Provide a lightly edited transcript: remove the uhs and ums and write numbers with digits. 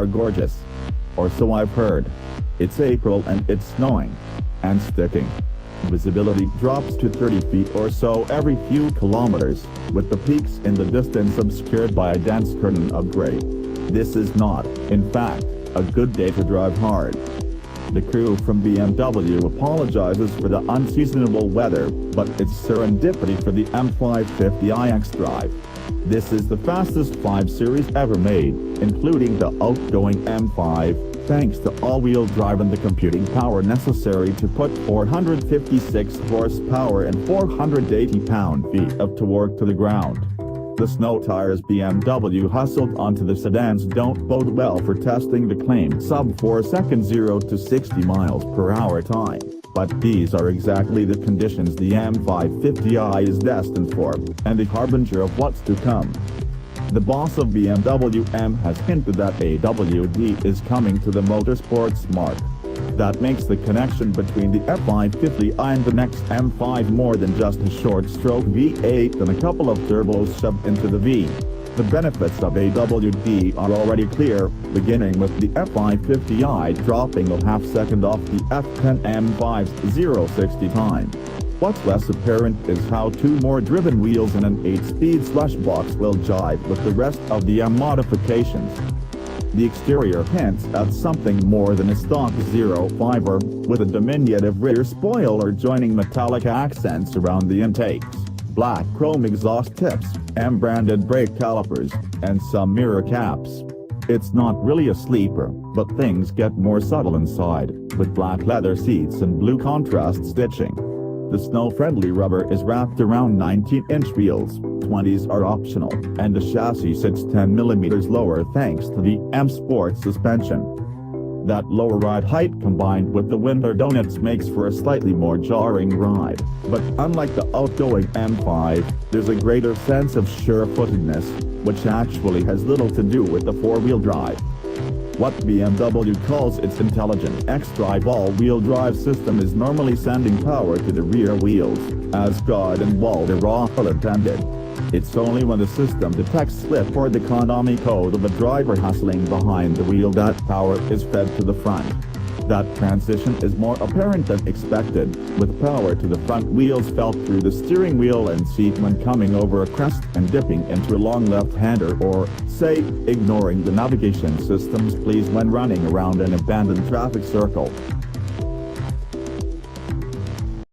are gorgeous. Or so I've heard. It's April and it's snowing. And sticking. Visibility drops to 30 feet or so every few kilometers, with the peaks in the distance obscured by a dense curtain of gray. This is not, in fact, a good day to drive hard. The crew from BMW apologizes for the unseasonable weather, but it's serendipity for the M550i XDrive. This is the fastest 5 Series ever made, including the outgoing M5, thanks to all-wheel drive and the computing power necessary to put 456 horsepower and 480 pound-feet of torque to the ground. The snow tires BMW hustled onto the sedans don't bode well for testing the claimed sub-4 second 0 to 60 miles per hour time, but these are exactly the conditions the M550i is destined for, and the harbinger of what's to come. The boss of BMW M has hinted that AWD is coming to the motorsports mark. That makes the connection between the M550i and the next M5 more than just a short-stroke V8 and a couple of turbos shoved into the V. The benefits of AWD are already clear, beginning with the M550i dropping a half-second off the F10 M5's 0-60 time. What's less apparent is how 2 more driven wheels and an 8-speed slush box will jive with the rest of the M modifications. The exterior hints at something more than a stock 05er, with a diminutive rear spoiler joining metallic accents around the intakes, black chrome exhaust tips, M-branded brake calipers, and some mirror caps. It's not really a sleeper, but things get more subtle inside, with black leather seats and blue contrast stitching. The snow-friendly rubber is wrapped around 19-inch wheels, 20s are optional, and the chassis sits 10 mm lower thanks to the M Sport suspension. That lower ride height combined with the winter donuts makes for a slightly more jarring ride, but unlike the outgoing M5, there's a greater sense of sure-footedness, which actually has little to do with the four-wheel drive. What BMW calls its intelligent XDrive all-wheel drive system is normally sending power to the rear wheels, as God and Walter Rauffel intended. It's only when the system detects slip or the Konami code of a driver hustling behind the wheel that power is fed to the front. That transition is more apparent than expected, with power to the front wheels felt through the steering wheel and seat when coming over a crest and dipping into a long left-hander or, say, ignoring the navigation system's please when running around an abandoned traffic circle.